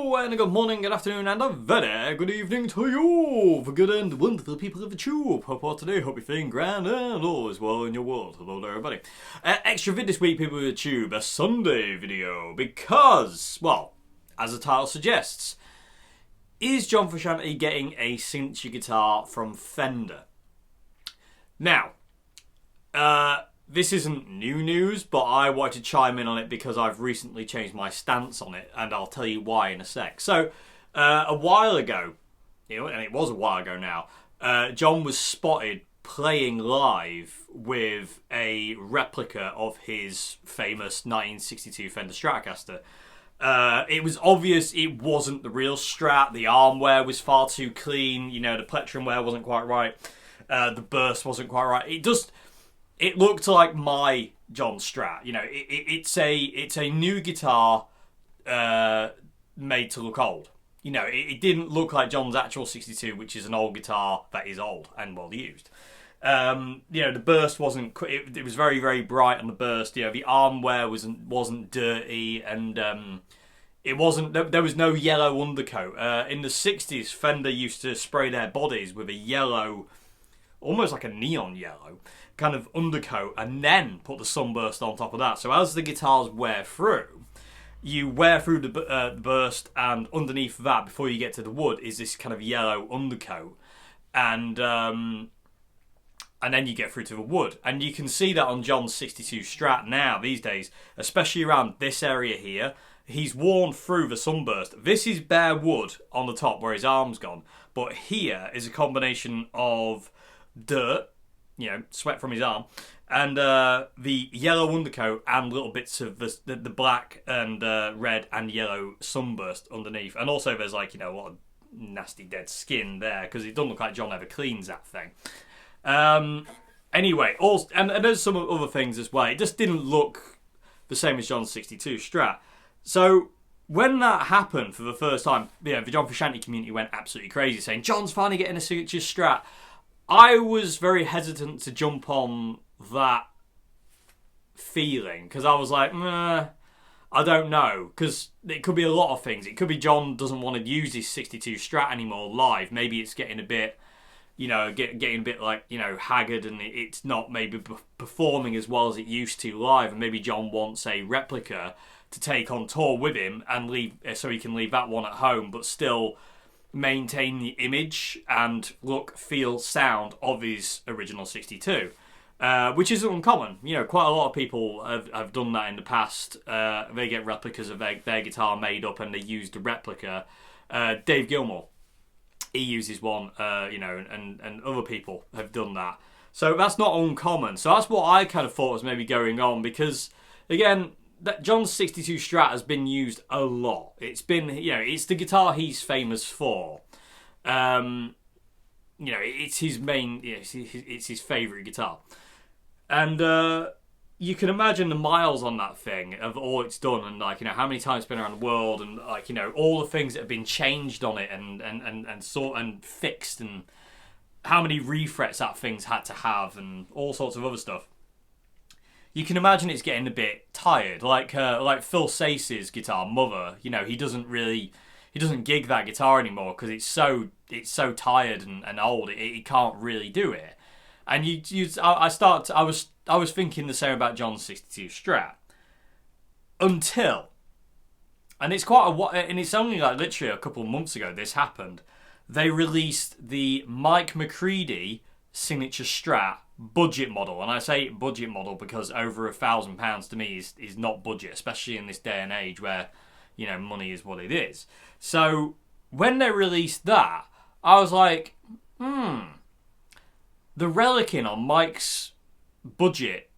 Hello and good morning, good afternoon and a very good evening to you, for good and wonderful people of the tube. Hope today, hope you're feeling grand and all is well in your world. Hello there everybody. Extra vid this week, people of the tube, a Sunday video, because, well, as the title suggests, is John Frusciante getting a signature guitar from Fender? Now, this isn't new news, but I wanted to chime in on it because I've recently changed my stance on it, and I'll tell you why in a sec. So, a while ago, and it was a while ago now, John was spotted playing live with a replica of his famous 1962 Fender Stratocaster. It was obvious it wasn't the real Strat. The armware was far too clean. You know, the plectrum wear wasn't quite right. The burst wasn't quite right. It looked like my John Strat. You know, it's a new guitar made to look old. You know, it didn't look like John's actual 62, which is an old guitar that is old and well used. You know, the burst wasn't. It was very, very bright on the burst. You know, the armware wasn't dirty, and it wasn't. There was no yellow undercoat. In the 60s, Fender used to spray their bodies with a yellow, almost like a neon yellow, kind of undercoat, and then put the sunburst on top of that. So as the guitars wear through, you wear through the burst, and underneath that, before you get to the wood, is this kind of yellow undercoat, and then you get through to the wood. And you can see that on John's 62 Strat now, these days, especially around this area here. He's worn through the sunburst. This is bare wood on the top where his arm's gone, but here is a combination of dirt, you know, sweat from his arm, and the yellow undercoat and little bits of the black and red and yellow sunburst underneath. And also there's, like, you know, a lot of nasty dead skin there, because it doesn't look like John ever cleans that thing. Anyway, and there's some other things as well. It just didn't look the same as John's 62 Strat. So when that happened for the first time, you know, the John Frusciante community went absolutely crazy, saying John's finally getting a signature Strat. I was very hesitant to jump on that feeling, because I was like, I don't know, because it could be a lot of things. It could be John doesn't want to use his 62 Strat anymore live. Maybe it's getting a bit, you know, getting a bit, like, you know, haggard, and it's not maybe performing as well as it used to live, and maybe John wants a replica to take on tour with him and leave, so he can leave that one at home, but still maintain the image and look, feel, sound of his original 62, which isn't uncommon. You know, quite a lot of people have done that in the past. They get replicas of their guitar made up, and they use the replica. Dave Gilmour, he uses one, you know, and other people have done that. So that's not uncommon. So that's what I kind of thought was maybe going on, because, again, that John's 62 Strat has been used a lot. It's been, you know, it's the guitar he's famous for. You know, it's his main, you know, it's his favourite guitar. And you can imagine the miles on that thing of all it's done, and, like, you know, how many times it's been around the world, and, like, you know, all the things that have been changed on it and fixed, and how many refrets that thing's had to have, and all sorts of other stuff. You can imagine it's getting a bit tired, like Phil Sace's guitar, Mother. You know, he doesn't gig that guitar anymore because it's so tired and old. He can't really do it. And I was thinking the same about John's 62 Strat until, and it's and it's only like literally a couple of months ago this happened. They released the Mike McCready signature Strat budget model, and I say budget model because over £1,000 to me is not budget, especially in this day and age where, you know, money is what it is. So when they released that, I was like, the relicing on Mike's budget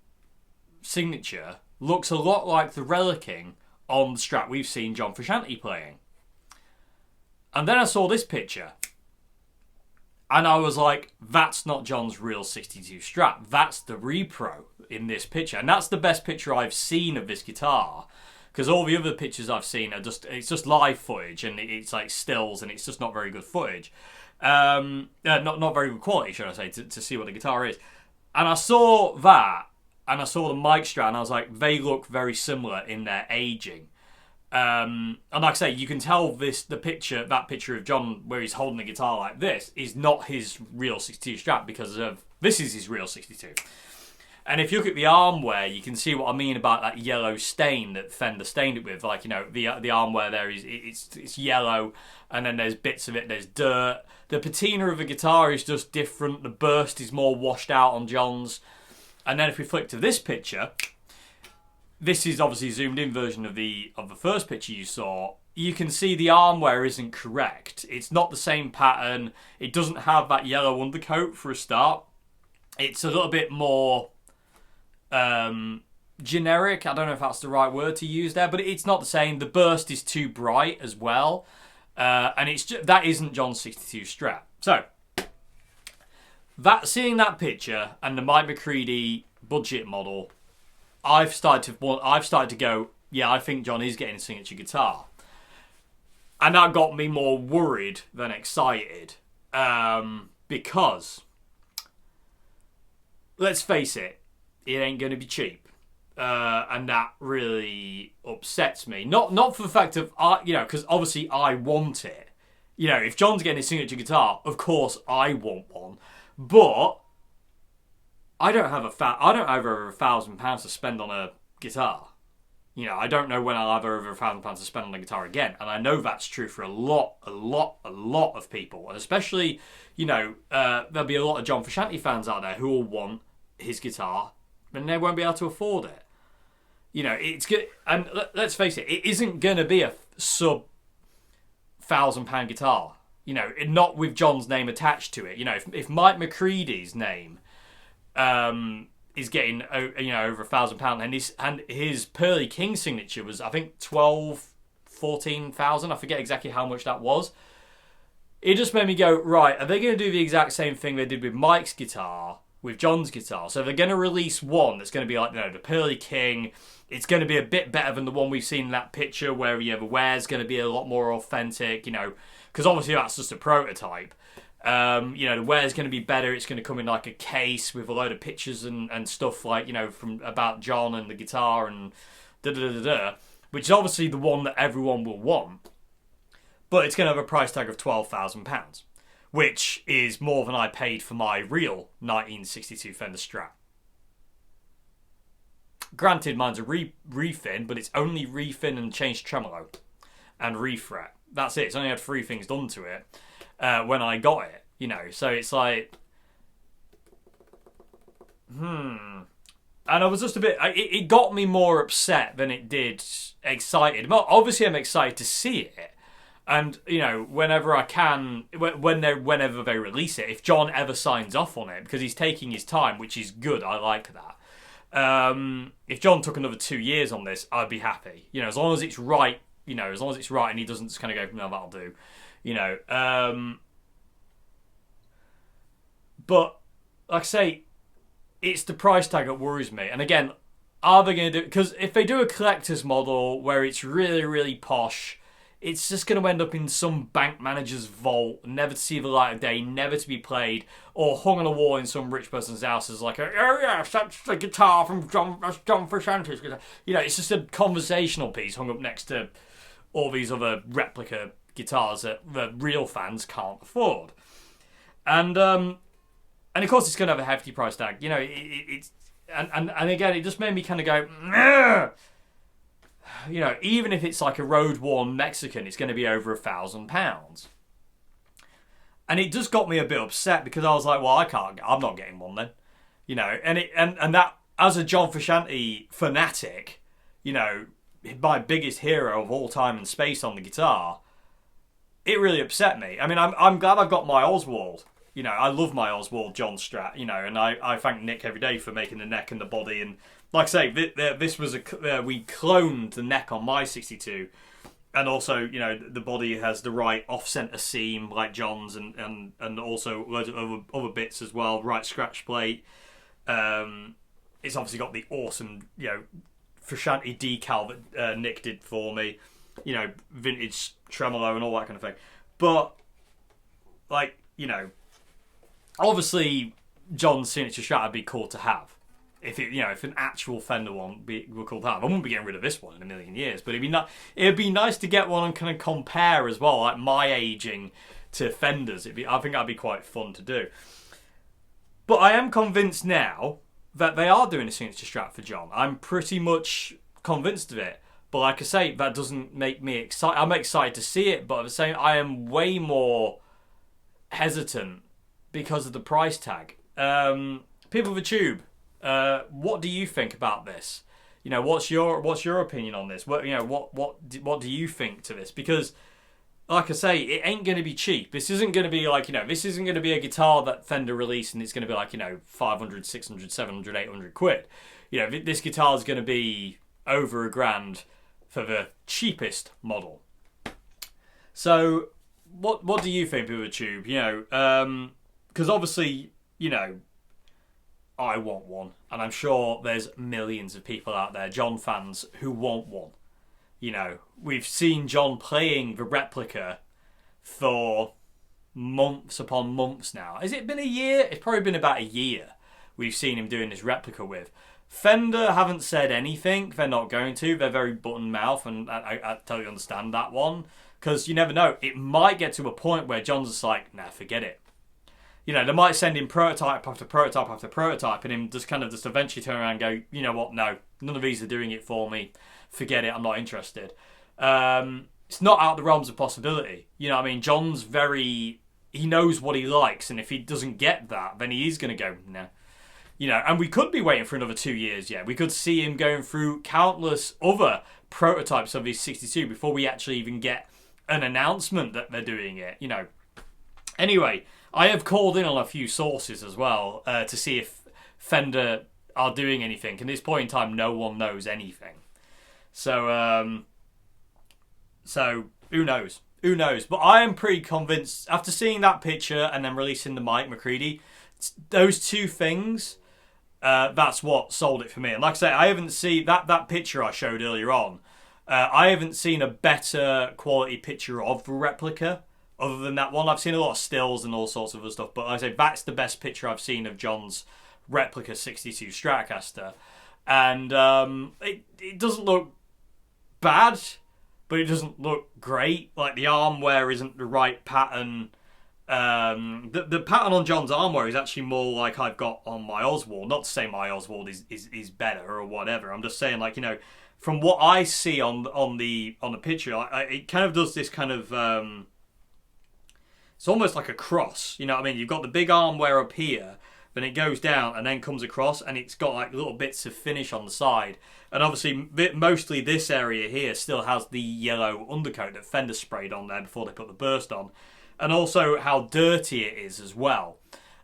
signature looks a lot like the relicing on the Strat we've seen John Frusciante playing. And then I saw this picture, and I was like, that's not John's real 62 Strat. That's the repro in this picture. And that's the best picture I've seen of this guitar. Because all the other pictures I've seen are it's just live footage, and it's like stills, and it's just not very good footage. Not very good quality, should I say, to see what the guitar is. And I saw that, and I saw the Mike Strat, and I was like, they look very similar in their aging. And like I say, you can tell that picture of John where he's holding the guitar like this is not his real 62 Strat, because this is his real 62. And if you look at the armware, you can see what I mean about that yellow stain that Fender stained it with. Like, you know, the armware there it's yellow, and then there's bits of it, there's dirt. The patina of the guitar is just different. The burst is more washed out on John's. And then if we flick to this picture, this is obviously a zoomed in version of the first picture you saw. You can see the armware isn't correct. It's not the same pattern. It doesn't have that yellow undercoat for a start. It's a little bit more generic. I don't know if that's the right word to use there, but it's not the same. The burst is too bright as well, and that isn't John's 62 Strat. So seeing that picture and the Mike McCready budget model, I've started to go, yeah, I think John is getting a signature guitar, and that got me more worried than excited, because let's face it, it ain't going to be cheap, and that really upsets me. Not for the fact of because obviously I want it. You know, if John's getting a signature guitar, of course I want one, but I don't have over £1,000 to spend on a guitar. You know, I don't know when I'll have over £1,000 to spend on a guitar again, and I know that's true for a lot of people, and especially, you know, there'll be a lot of John Frusciante fans out there who will want his guitar, and they won't be able to afford it. You know, it's good, and let's face it, it isn't going to be a sub £1,000 guitar. You know, not with John's name attached to it. You know, if Mike McCready's name is getting over £1,000, and his Pearly King signature was, I think, 14,000. I forget exactly how much that was. It just made me go, right, are they going to do the exact same thing they did with Mike's guitar with John's guitar? So they're going to release one that's going to be like, the Pearly King. It's going to be a bit better than the one we've seen in that picture, where the wear's going to be a lot more authentic, because obviously that's just a prototype. The wear's going to be better. It's going to come in like a case with a load of pictures and stuff like, from about John and the guitar and da-da-da-da-da, which is obviously the one that everyone will want. But it's going to have a price tag of £12,000, which is more than I paid for my real 1962 Fender Strat. Granted, mine's a refin, but it's only refin and changed tremolo and refret. That's it. It's only had 3 things done to it when I got it, So it's like, And I was just a bit... It got me more upset than it did excited. Well, obviously, I'm excited to see it. And, whenever I can, whenever they release it, if John ever signs off on it, because he's taking his time, which is good, I like that. If John took another 2 years on this, I'd be happy. As long as it's right, as long as it's right and he doesn't just kind of go, no, that'll do. But, like I say, it's the price tag that worries me. And again, are they going to do... Because if they do a collector's model where it's really, really posh, it's just going to end up in some bank manager's vault, never to see the light of day, never to be played, or hung on a wall in some rich person's house as like, oh yeah, that's the guitar from John Frusciante's guitar. It's just a conversational piece hung up next to all these other replica guitars that the real fans can't afford. And of course it's going to have a hefty price tag. It's and again, it just made me kind of go, nah! Even if it's like a road-worn Mexican, it's going to be over £1,000. And it just got me a bit upset, because I was like, well, I'm not getting one then. And that, as a John Frusciante fanatic, my biggest hero of all time and space on the guitar, it really upset me. I mean, I'm glad I've got my Oswald. I love my Oswald John Strat, and I thank Nick every day for making the neck and the body. And like I say, this was we cloned the neck on my 62, and also, the body has the right off-center seam like John's, and also loads of other bits as well. Right scratch plate. It's obviously got the awesome, Frusciante decal that Nick did for me. Vintage tremolo and all that kind of thing. But obviously, John's signature Strat would be cool to have. if it, if an actual Fender one were called that, I wouldn't be getting rid of this one in a million years. But it'd be nice to get one and kind of compare as well, like my aging to Fenders. I think that'd be quite fun to do. But I am convinced now that they are doing a signature Strat for John. I'm pretty much convinced of it. But like I say, that doesn't make me excited. I'm excited to see it, but at the same time, I am way more hesitant because of the price tag. People of the Tube, what do you think about this? What's your opinion on this? What do you think to this? Because, like I say, it ain't going to be cheap. This isn't going to be like, this isn't going to be a guitar that Fender released and it's going to be like, 500, 600, 700, 800 quid. This guitar is going to be over $1,000 for the cheapest model. So, what do you think, people of the Tube? Because obviously, I want one, and I'm sure there's millions of people out there, John fans, who want one. We've seen John playing the replica for months upon months now. Has it been a year? It's probably been about a year we've seen him doing this replica with. Fender haven't said anything. They're not going to. They're very button mouth, and I totally understand that one. Because you never know. It might get to a point where John's just like, nah, forget it. They might send him prototype after prototype after prototype, and him just eventually turn around and go, you know what, no, none of these are doing it for me. Forget it, I'm not interested. It's not out of the realms of possibility. John's he knows what he likes, and if he doesn't get that, then he is going to go, nah. And we could be waiting for another 2 years yet. We could see him going through countless other prototypes of his 62 before we actually even get an announcement that they're doing it. Anyway, I have called in on a few sources as well to see if Fender are doing anything. At this point in time, no one knows anything. So who knows? Who knows? But I am pretty convinced, after seeing that picture and then releasing the Mike McCready, those two things, that's what sold it for me. And like I say, I haven't seen that picture I showed earlier on. I haven't seen a better quality picture of the replica other than that one. I've seen a lot of stills and all sorts of other stuff, but like I say, that's the best picture I've seen of John's replica 62 Stratocaster. And it doesn't look bad, but it doesn't look great. Like, the armware isn't the right pattern. The pattern on John's armware is actually more like I've got on my Oswald. Not to say my Oswald is better or whatever. I'm just saying, like, from what I see on the picture, it kind of does this kind of it's almost like a cross. You know what I mean? You've got the big armware up here, then it goes down and then comes across, and it's got like little bits of finish on the side. And obviously, mostly this area here still has the yellow undercoat that Fender sprayed on there before they put the burst on. And also how dirty it is as well.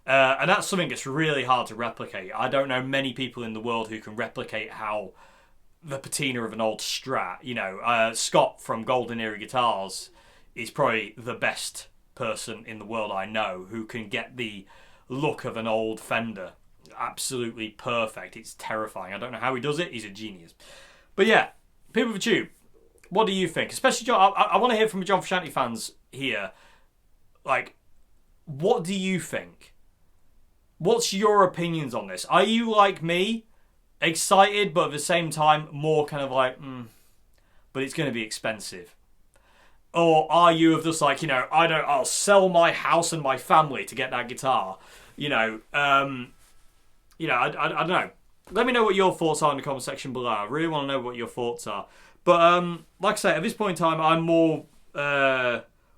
And that's something that's really hard to replicate. I don't know many people in the world who can replicate how the patina of an old Strat. Scott from Golden Era Guitars is probably the best person in the world I know who can get the look of an old Fender absolutely perfect. It's terrifying. I don't know how he does it. He's a genius. But yeah, people of the Tube, what do you think? Especially John. I want to hear from John Frusciante fans here. Like, what do you think? What's your opinions on this? Are you like me, excited, but at the same time more kind of like, but it's going to be expensive? Or are you of just like, I'll sell my house and my family to get that guitar? I don't know. Let me know what your thoughts are in the comment section below. I really want to know what your thoughts are. But like I say, at this point in time, I'm more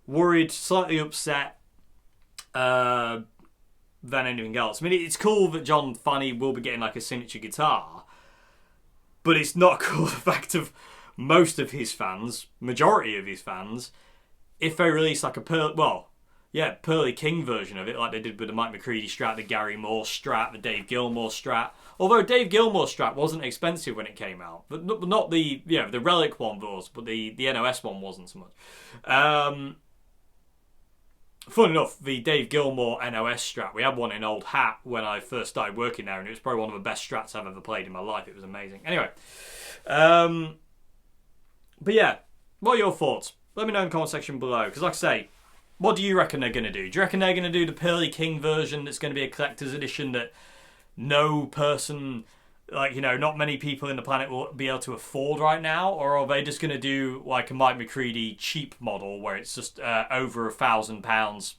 worried, slightly upset than anything else. I mean, it's cool that John finally will be getting like a signature guitar, but it's not cool the fact of most of his fans, majority of his fans, if they release like a Pearly King version of it, like they did with the Mike McCready Strat, the Gary Moore Strat, the Dave Gilmour Strat. Although Dave Gilmour Strat wasn't expensive when it came out, but not the the Relic one was, but the NOS one wasn't so much. Fun enough, the Dave Gilmour NOS Strat, we had one in Old Hat when I first started working there, and it was probably one of the best Strats I've ever played in my life. It was amazing. Anyway, but yeah, what are your thoughts? Let me know in the comment section below, because like I say, what do you reckon they're going to do? Do you reckon they're going to do the Pearly King version that's going to be a collector's edition that no person like, you know, not many people in the planet will be able to afford right now, or are they just going to do like a Mike McCready cheap model where it's just over £1,000, $1,000,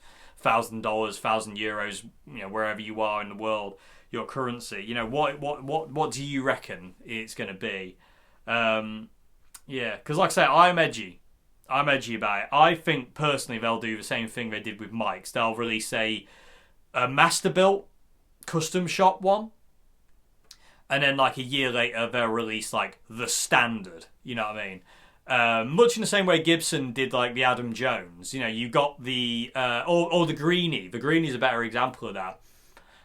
€1,000, you know, wherever you are in the world, your currency. You know, what do you reckon it's going to be? Yeah, because like I say, I'm edgy about it. I think personally they'll do the same thing they did with mics. They'll release a master built custom shop one, and then like a year later they'll release like the standard. You know what I mean? Much in the same way Gibson did like the Adam Jones. You know, you got the or the Greenie. The Greenie's a better example of that.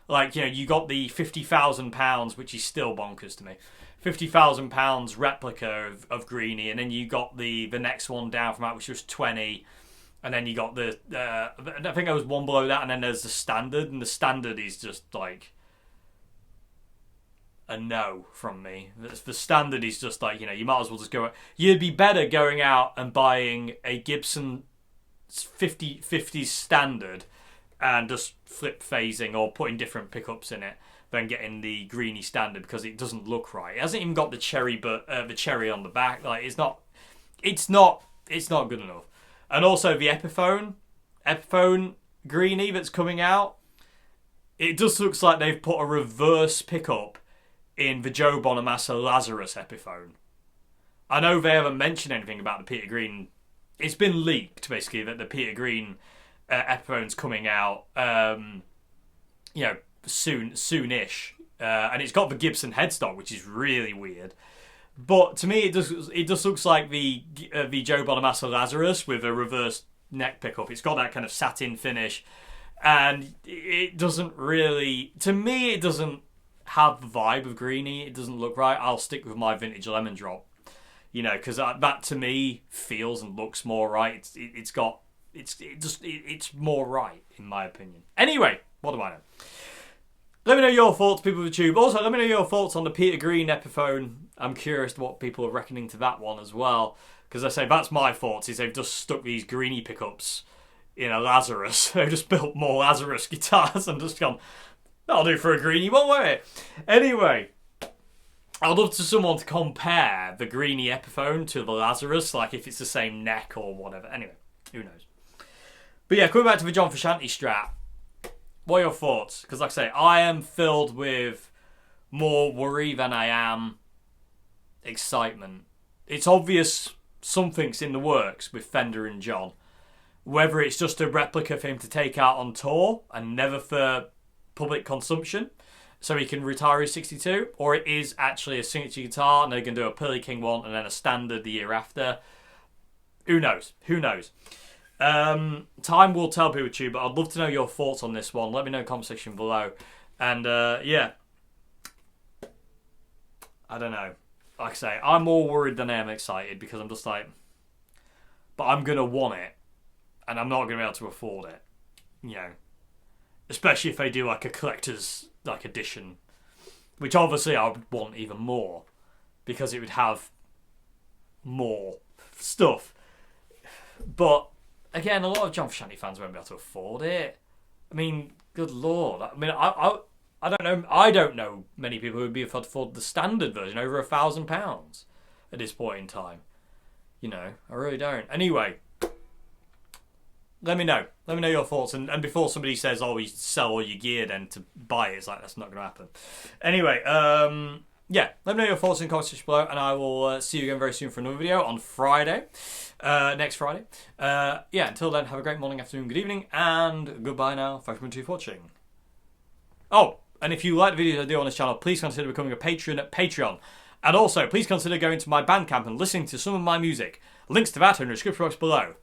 Like, you know, you got the £50,000, which is still bonkers to me. £50,000 replica of Greenie, and then you got the next one down from that, which was 20, and then you got the I think there was one below that, and then there's the standard, and the standard is just like a no from me. The standard is just like, you know, you might as well just go. You'd be better going out and buying a Gibson 50s standard and just flip phasing or putting different pickups in it than getting the Greenie standard, because it doesn't look right. It hasn't even got the cherry, but the cherry on the back. Like, it's not good enough. And also the Epiphone Greenie that's coming out, it just looks like they've put a reverse pickup in the Joe Bonamassa Lazarus Epiphone. I know they haven't mentioned anything about the Peter Green. It's been leaked basically that the Peter Green Epiphone's coming out, you know, soonish, and it's got the Gibson headstock, which is really weird. But to me, it just looks like the Joe Bonamassa Lazarus with a reverse neck pickup. It's got that kind of satin finish, and it doesn't really, to me, it doesn't have the vibe of Greenie. It doesn't look right. I'll stick with my vintage lemon drop, you know, because that to me feels and looks more right. It's more right in my opinion. Anyway, what do I know? Let me know your thoughts, people of the tube. Also, let me know your thoughts on the Peter Green Epiphone. I'm curious what people are reckoning to that one as well, because I say that's my thoughts. Is they've just stuck these Greenie pickups in a Lazarus. They've just built more Lazarus guitars and just gone, that'll do for a Greenie, won't it? Anyway, I'd love someone to compare the Greenie Epiphone to the Lazarus, like if it's the same neck or whatever. Anyway, who knows? But yeah, coming back to the John Frusciante Strat, what are your thoughts? Because like I say, I am filled with more worry than I am excitement. It's obvious something's in the works with Fender and John. Whether it's just a replica for him to take out on tour and never for public consumption, so he can retire his 62, or it is actually a signature guitar and they're going to do a Pearly King one and then a standard the year after. Who knows? Who knows? Time will tell, people too, but I'd love to know your thoughts on this one. Let me know in the comment section below. And yeah, I don't know. Like I say, I'm more worried than I am excited, because I'm just like, but I'm going to want it and I'm not going to be able to afford it, you know, especially if they do like a collector's like edition, which obviously I would want even more because it would have more stuff. But again, a lot of John Frusciante fans won't be able to afford it. I mean, good lord. I mean, I don't know. I don't know many people who would be able to afford the standard version over £1,000 at this point in time. You know, I really don't. Anyway, let me know. Let me know your thoughts. And before somebody says, "Oh, you sell all your gear then to buy it," it's like that's not going to happen. Anyway, yeah, let me know your thoughts in the comments section below, and I will see you again very soon for another video on Friday, next Friday. Yeah, until then, have a great morning, afternoon, good evening, and goodbye now. Thanks for watching. Oh, and if you like the videos I do on this channel, please consider becoming a patron at Patreon. And also, please consider going to my Bandcamp and listening to some of my music. Links to that are in the description box below.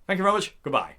Thank you very much. Goodbye.